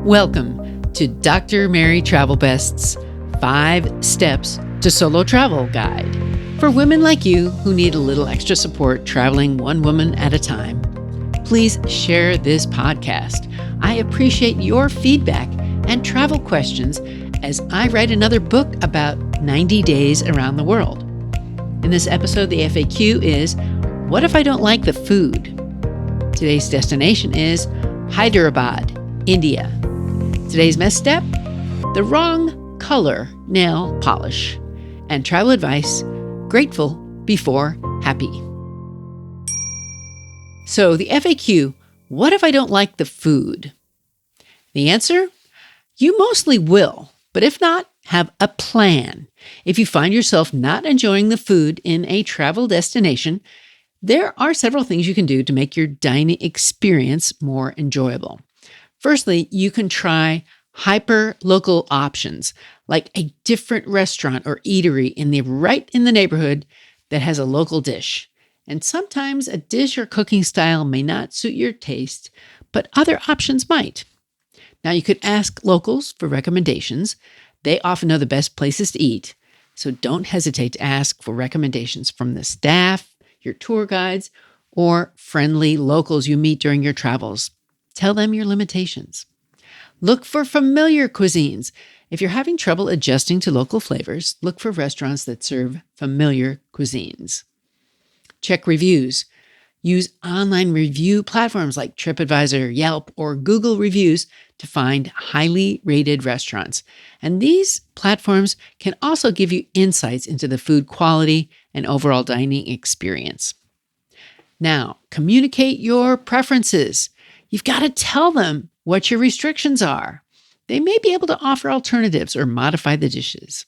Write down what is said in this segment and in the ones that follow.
Welcome to Dr. Mary Travel Best's 5 Steps to Solo Travel Guide for women like you who need a little extra support traveling one woman at a time. Please share this podcast. I appreciate your feedback and travel questions as I write another book about 90 days around the world. In this episode, the FAQ is, what if I don't like the food? Today's destination is Hyderabad, India. Today's misstep, the wrong color nail polish. And travel advice, grateful before happy. So the FAQ, what if I don't like the food? The answer, you mostly will, but if not, have a plan. If you find yourself not enjoying the food in a travel destination, there are several things you can do to make your dining experience more enjoyable. Firstly, you can try hyper-local options, like a different restaurant or eatery right in the neighborhood that has a local dish. And sometimes a dish or cooking style may not suit your taste, but other options might. Now, you could ask locals for recommendations. They often know the best places to eat, so don't hesitate to ask for recommendations from the staff, your tour guides, or friendly locals you meet during your travels. Tell them your limitations. Look for familiar cuisines. If you're having trouble adjusting to local flavors, look for restaurants that serve familiar cuisines. Check reviews. Use online review platforms like TripAdvisor, Yelp, or Google Reviews to find highly rated restaurants. And these platforms can also give you insights into the food quality and overall dining experience. Now, communicate your preferences. You've got to tell them what your restrictions are. They may be able to offer alternatives or modify the dishes.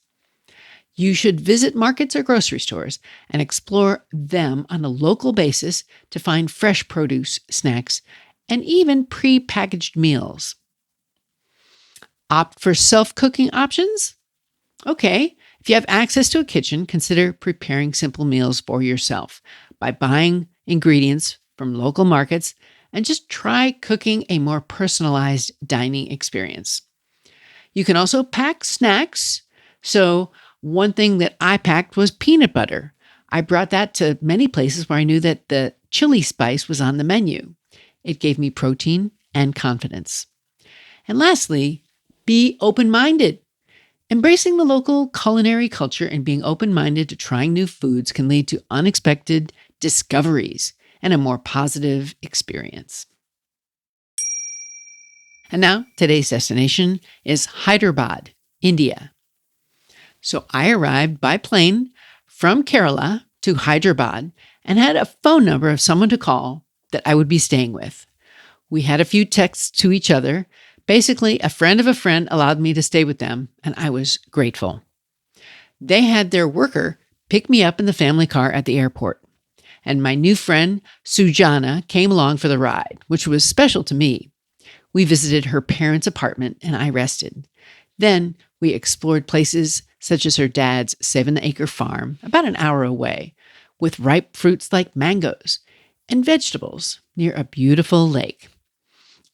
You should visit markets or grocery stores and explore them on a local basis to find fresh produce, snacks, and even pre-packaged meals. Opt for self-cooking options? Okay, if you have access to a kitchen, consider preparing simple meals for yourself by buying ingredients from local markets and just try cooking a more personalized dining experience. You can also pack snacks. So one thing that I packed was peanut butter. I brought that to many places where I knew that the chili spice was on the menu. It gave me protein and confidence. And lastly, be open-minded. Embracing the local culinary culture and being open-minded to trying new foods can lead to unexpected discoveries and a more positive experience. And now, today's destination is Hyderabad, India. So I arrived by plane from Kerala to Hyderabad and had a phone number of someone to call that I would be staying with. We had a few texts to each other. Basically, a friend of a friend allowed me to stay with them, and I was grateful. They had their worker pick me up in the family car at the airport. And my new friend, Sujana, came along for the ride, which was special to me. We visited her parents' apartment and I rested. Then we explored places such as her dad's 7-acre farm, about an hour away, with ripe fruits like mangoes and vegetables near a beautiful lake.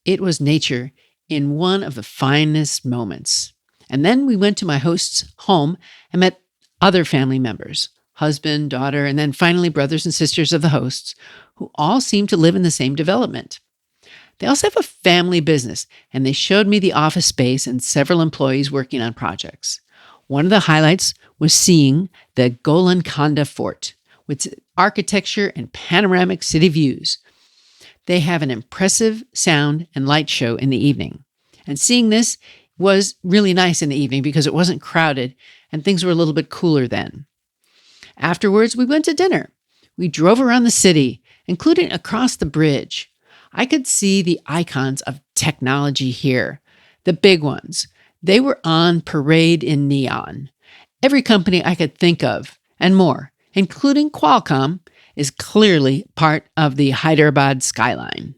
It was nature in one of the finest moments. And then we went to my host's home and met other family members. Husband, daughter, and then finally brothers and sisters of the hosts, who all seem to live in the same development. They also have a family business, and they showed me the office space and several employees working on projects. One of the highlights was seeing the Golconda Fort, with its architecture and panoramic city views. They have an impressive sound and light show in the evening. And seeing this was really nice in the evening because it wasn't crowded and things were a little bit cooler then. Afterwards, we went to dinner. We drove around the city, including across the bridge. I could see the icons of technology here, the big ones. They were on parade in neon. Every company I could think of, and more, including Qualcomm, is clearly part of the Hyderabad skyline.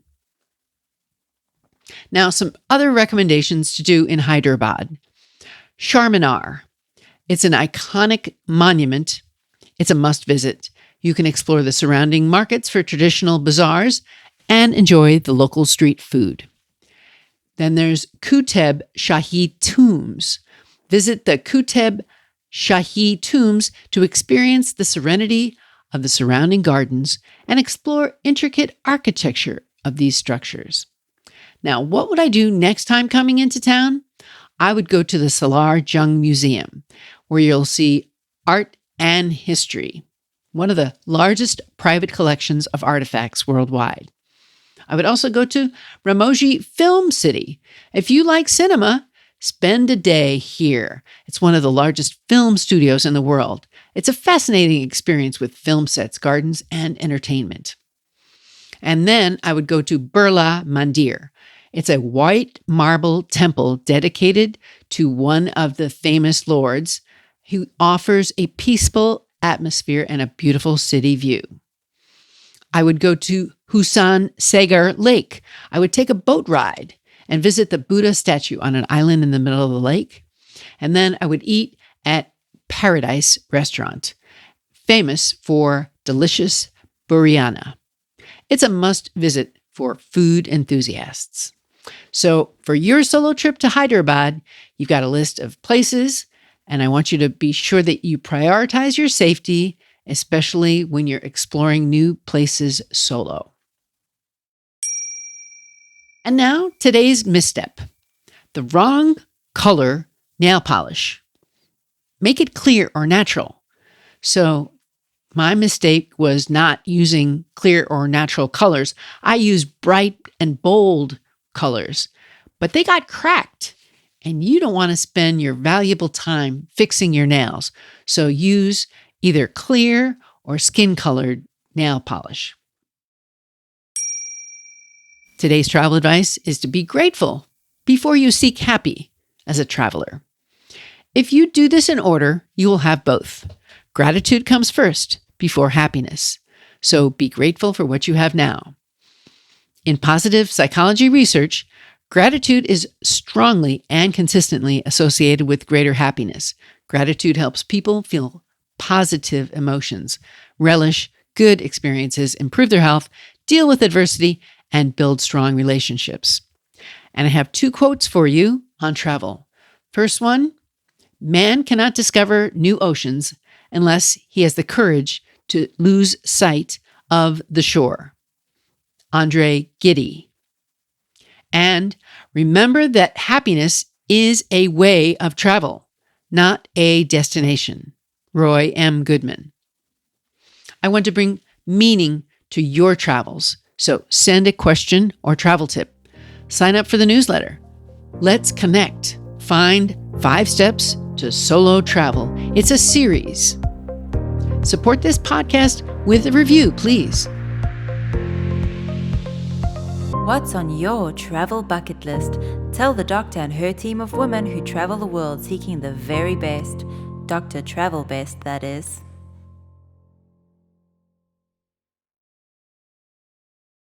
Now, some other recommendations to do in Hyderabad. Charminar. It's an iconic monument. It's a must visit. You can explore the surrounding markets for traditional bazaars and enjoy the local street food. Then there's Qutb Shahi tombs. Visit the Qutb Shahi tombs to experience the serenity of the surrounding gardens and explore intricate architecture of these structures. Now, what would I do next time coming into town? I would go to the Salar Jung Museum, where you'll see art and history, one of the largest private collections of artifacts worldwide. I would also go to Ramoji Film City. If you like cinema, spend a day here. It's one of the largest film studios in the world. It's a fascinating experience with film sets, gardens, and entertainment. And then I would go to Birla Mandir. It's a white marble temple dedicated to one of the famous lords who offers a peaceful atmosphere and a beautiful city view. I would go to Husan Sagar Lake. I would take a boat ride and visit the Buddha statue on an island in the middle of the lake. And then I would eat at Paradise Restaurant, famous for delicious biryani. It's a must visit for food enthusiasts. So for your solo trip to Hyderabad, you've got a list of places, and I want you to be sure that you prioritize your safety, especially when you're exploring new places solo. And now, today's misstep. The wrong color nail polish. Make it clear or natural. So my mistake was not using clear or natural colors. I used bright and bold colors, but they got cracked. And you don't want to spend your valuable time fixing your nails. So use either clear or skin-colored nail polish. Today's travel advice is to be grateful before you seek happy as a traveler. If you do this in order, you will have both. Gratitude comes first before happiness. So be grateful for what you have now. In positive psychology research, gratitude is strongly and consistently associated with greater happiness. Gratitude helps people feel positive emotions, relish good experiences, improve their health, deal with adversity, and build strong relationships. And I have 2 quotes for you on travel. First one, man cannot discover new oceans unless he has the courage to lose sight of the shore. Andre Gide. And remember that happiness is a way of travel, not a destination. Roy M. Goodman. I want to bring meaning to your travels, so send a question or travel tip. Sign up for the newsletter. Let's connect. Find 5 steps to solo travel. It's a series. Support this podcast with a review, please. What's on your travel bucket list? Tell the doctor and her team of women who travel the world seeking the very best. Dr. Travel Best, that is.